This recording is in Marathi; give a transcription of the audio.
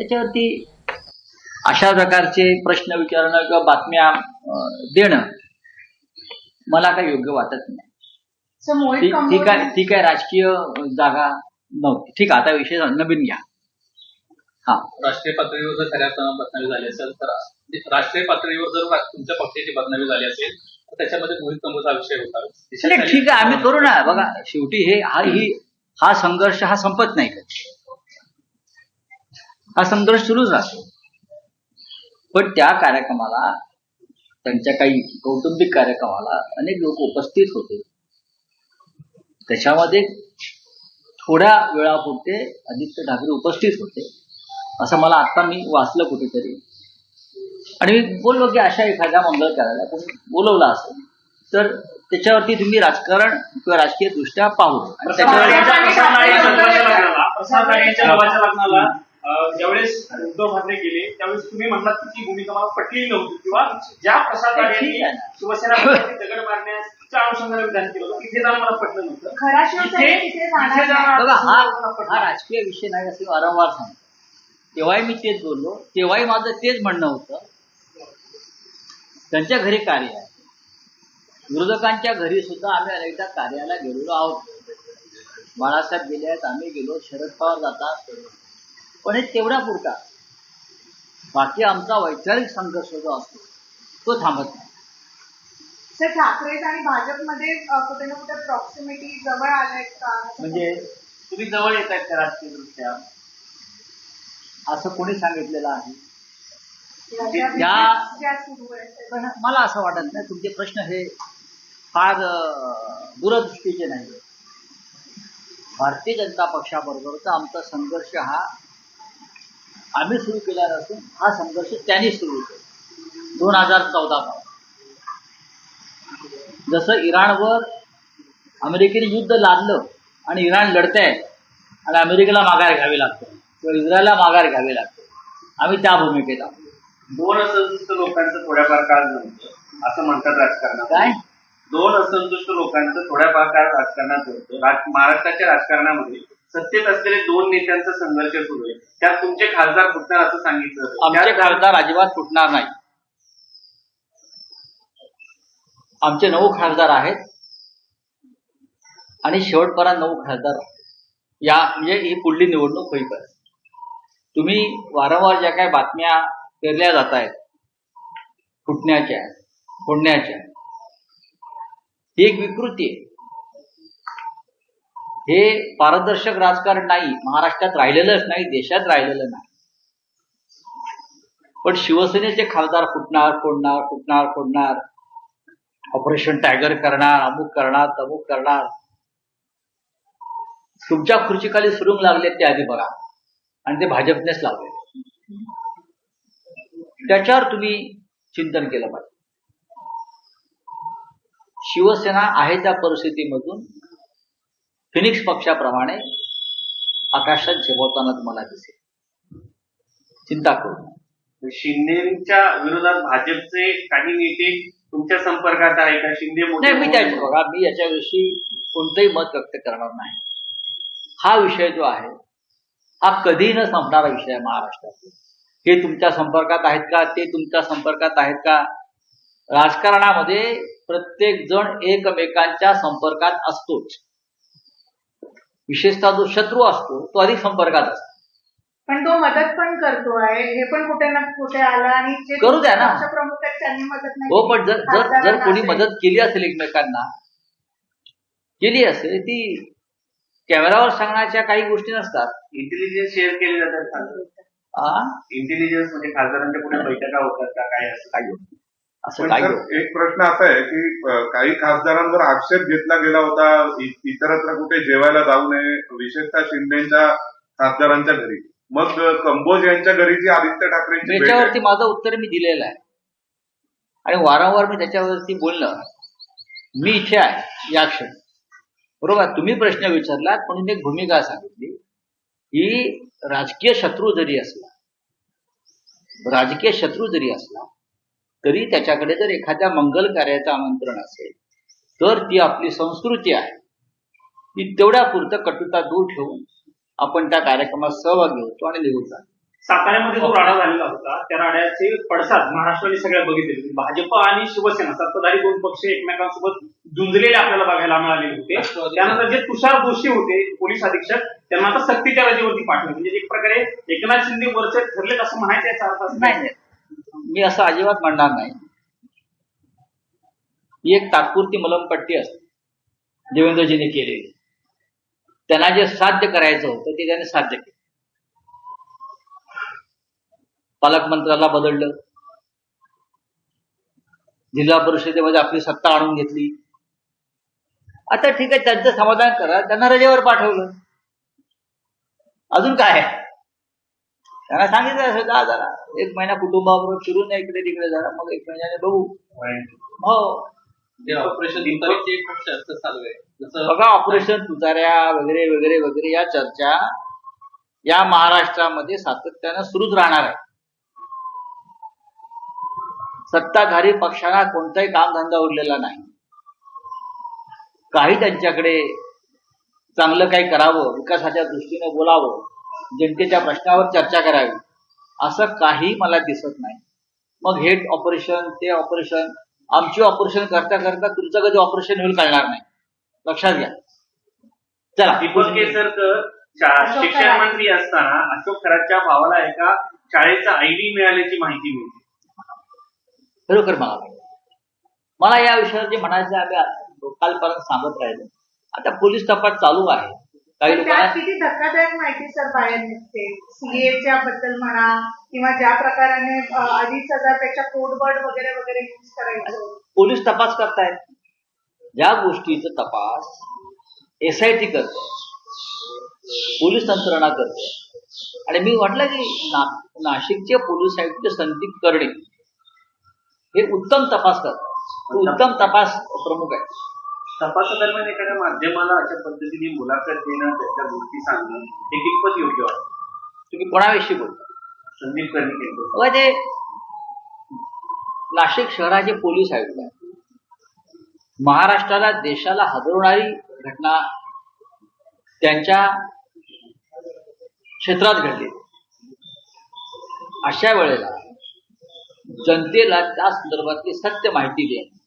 त्याच्यावरती अशा प्रकारचे प्रश्न विचारणं किंवा बातम्या देणं मला काही योग्य वाटत नाही. ठीक आहे राजकीय जागा नव्हती. ठीक आहे, आता विषय नवीन घ्या. हा, राष्ट्रीय पातळीवर जर खऱ्या बदनामी झाली असेल तर राष्ट्रीय पातळीवर जर तुमच्या पक्षाची बदनामी झाली असेल तर त्याच्यामध्ये मोहित कंबोचा विषय होता. ठीक आहे, आम्ही करू ना. बघा, शेवटी हा संघर्ष हा संपत नाही का, हा संघर्ष सुरूच राहतो. पण त्या कार्यक्रमाला, त्यांच्या काही कौटुंबिक कार्यक्रमाला अनेक लोक उपस्थित होते. त्याच्यामध्ये थोड्या वेळापुरते आदित्य ठाकरे उपस्थित होते असं मला आता मी वाचलं कुठेतरी. आणि मी बोललो की अशा एखाद्या मंगल कार्याला कोणी बोलवला असेल तर त्याच्यावरती तुम्ही राजकारण किंवा राजकीय दृष्ट्या पाहू. ज्यावेळेस उद्धव ठाकरे गेले त्यावेळेस तुम्ही म्हटलात की ती भूमिका मला पटली नव्हती किंवा ज्या प्रसाद यांनी शिवसेना दगड मारण्याच्या अनुषंगाने विधान केलं होतं तिथे जाऊन मला पटलं नव्हतं. बघा, हा राजकीय विषय नाही असं वारंवार सांगतो. तेव्हाही मी तेच बोललो, तेव्हाही माझं तेच म्हणणं होतं. त्यांच्या घरी कार्य आहे, विरोधकांच्या घरी सुद्धा आम्ही अनेकदा कार्याला गेलेलो आहोत. बाळासाहेब गेले आहेत, आम्ही गेलो, शरद पवार जातात, पण हे तेवढा पुरता. बाकी आमचा वैचारिक संघर्ष जो असतो तो थांबत नाही. सर, ठाकरे आणि भाजपमध्ये कुठे ना कुठे प्रॉक्सिमिटी जवळ आलाय का? म्हणजे तुम्ही जवळ येत आहेत का राजकीय दृष्ट्या? असं कोणी सांगितलेलं आहे? मला असं वाटत नाही. तुमचे प्रश्न हे फार दूरदृष्टीचे नाही. भारतीय जनता पक्षाबरोबरचा आमचा संघर्ष हा आम्ही सुरू केला नसून हा संघर्ष त्यांनी सुरू केला 2014 पासून. जसं इराणवर अमेरिकेने युद्ध लादलं आणि इराण लढतंय आणि अमेरिकेला माघार घ्यावी लागते किंवा इस्रायलला माघार घ्यावी लागते, आम्ही त्या भूमिकेत आहोत. दोन असंतुष्ट लोकांचं थोड्याफार काळ नव्हतं असं म्हणतात राजकारणात. काय? दोन असंतुष्ट लोकांचं थोड्याफार काळ राजकारणात होतं. महाराष्ट्राच्या राजकारणामध्ये सत्तेत असलेले दोन नेत्यांचा संघर्ष सुरू आहे. त्यात तुमचे खासदार फुटणार असं सांगितलं. आमचे खासदार अजिबात फुटणार नाही. आमचे 9 खासदार आहेत आणि शेवटपर्यंत 9 खासदार या म्हणजे ही पुढली निवडणूक होईपर्यंत. तुम्ही वारंवार ज्या काही बातम्या पेरल्या जात आहेत फुटण्याच्या, फोडण्याच्या, ही एक विकृती आहे. हे पारदर्शक राजकारण नाही. महाराष्ट्रात राहिलेलंच नाही, देशात राहिलेलं नाही. पण शिवसेनेचे खासदार फुटणार, फोडणार, ऑपरेशन टायगर करणार, अमुक करणार, तमुक करणार. तुमच्या खुर्चीखाली सुरुंग लागले ते आधी बघा, आणि ते भाजपनेच लावले. त्याच्यावर तुम्ही चिंतन केलं पाहिजे. शिवसेना आहे त्या परिस्थितीमधून फिनिक्स पक्षाप्रमाणे आकाशात झेपावताना तुम्हाला दिसेल. चिंता करू. शिंदेच्या विरोधात भाजपचे काही नेते तुमच्या संपर्कात आहे का? शिंदे मी याच्याविषयी कोणतंही मत व्यक्त करणार नाही. हा विषय जो आहे हा कधीही न संपणारा विषय आहे महाराष्ट्रात. हे तुमच्या संपर्कात आहेत का, ते तुमच्या संपर्कात आहेत का? राजकारणामध्ये प्रत्येक जण एकमेकांच्या संपर्कात असतोच. विशेषतः जो शत्रू असतो तो अधिक संपर्कात असतो. पण तो मदत पण करतो आहे, हे पण कुठे ना कुठे आलं. आणि करू द्या ना. प्रमुख आहेत त्यांनी मदत नाही. हो, पण जर कोणी मदत केली असेल, एकमेकांना केली असेल, ती कॅमेरावर सांगण्याच्या काही गोष्टी नसतात. इंटेलिजन्स शेअर केले जातात. इंटेलिजन्स म्हणजे खासदारांच्या पुढे बैठका होतात का, काय असं काही एक प्रश्न असा आहे की काही खासदारांवर आक्षेप घेतला गेला होता इतरत्र कुठे जेवायला जाऊ नये, विशेषतः शिंदेच्या खासदारांच्या घरी. मग कंबोज यांच्या घरी जी आदित्य ठाकरेंची त्याच्यावरती माझं उत्तर मी दिलेलं आहे आणि वारंवार मी त्याच्यावरती बोलणं. मी इथे आहे या क्षणी, बरोबर. तुम्ही प्रश्न विचारलात म्हणून एक भूमिका सांगितली की राजकीय शत्रू जरी असला तरी त्याच्याकडे जर एखाद्या मंगल कार्याचं आमंत्रण असेल तर ती आपली संस्कृती आहे. ती तेवढ्या पुरतं कटुता दूर ठेवून आपण त्या कार्यक्रमात सहभागी होतो आणि निघून जातो. साताऱ्यामध्ये जो राडा झालेला होता त्या राड्याचे पडसाद महाराष्ट्राने सगळ्या बघितले. भाजप आणि शिवसेना सत्ताधारी दोन पक्ष एकमेकांसोबत झुंजलेले आपल्याला बघायला मिळालेले होते. त्यानंतर जे तुषार दोषी होते पोलीस अधीक्षक त्यांना आता सक्तीच्या रजेवरती पाठवले. म्हणजे एक प्रकारे एकनाथ शिंदे वरचे ठरलेत असं म्हणायचं याचा अर्थ असं नाही नाही. मी असं अजिबात म्हणणार नाही. ही एक तात्पुरती मलमपट्टी असते देवेंद्रजीने केलेली. त्यांना जे साध्य करायचं होतं ते त्याने साध्य केलं. पालकमंत्र्याला बदललं, जिल्हा परिषदेमध्ये आपली सत्ता आणून घेतली. आता ठीक आहे, त्यांचं समाधान करा, त्यांना रजेवर पाठवलं. अजून काय आहे? त्यांना सांगितलं असं जा जरा 1 महिना कुटुंबाबरोबर फिरून या इकडे तिकडे जरा, मग 1 महिन्याने बघू. हो ते ऑपरेशन तुतारीची एक खूप चर्चा चालू आहे. जसं बघा, ऑपरेशन तुताऱ्या वगैरे वगैरे वगैरे या चर्चा या महाराष्ट्रामध्ये सातत्यानं सुरूच राहणार आहे. सत्ताधारी पक्षाला कोणताही कामधंदा उरलेला नाही. काही त्यांच्याकडे चांगलं काही करावं, विकासाच्या दृष्टीने बोलावं, जनतेच्या प्रश्नावर चर्चा करावी, असं काही मला दिसत नाही. मग हे ऑपरेशन ते ऑपरेशन, आमची ऑपरेशन करता करता तुमचं कधी ऑपरेशन होईल कळणार नाही. लक्षात घ्या. चला, दीपक केसरकर शिक्षण मंत्री असताना अशोक खरातच्या भावाला एका शाळेचा आयडी मिळाल्याची माहिती मिळते. खरोखर मला या विषयावर जे म्हणायचं आम्ही कालपर्यंत सांगत राहिलो. आता पोलीस तपास चालू आहे. काही त्यात लोकांना किती धक्कादायक माहिती सर बाहेर निघते. सीएच्या बद्दल म्हणा किंवा ज्या प्रकाराने 2,500 कोडवर्ड वगैरे वगैरे यूज करायचं. पोलीस तपास करतायत. ज्या गोष्टीचा तपास SIT करते, पोलीस यंत्रणा करते. आणि मी म्हटलं की नाशिकचे पोलीस आयुक्त संदीप कर्णे हे उत्तम तपास करतात. उत्तम तपास प्रमुख आहे. तपासादरम्यान एखाद्या माध्यमाला अशा पद्धतीने मुलाखत देणं, त्याच्या गोष्टी सांगणं हे कितपत योग्य वाटतं? तुम्ही कोणाविषयी बोलता? संदीप कर्णिक. बघा, ते नाशिक शहराचे पोलीस आयुक्त आहेत. महाराष्ट्राला देशाला हादरवणारी घटना त्यांच्या क्षेत्रात घडली. अशा वेळेला जनतेला त्या संदर्भातली सत्य माहिती देणं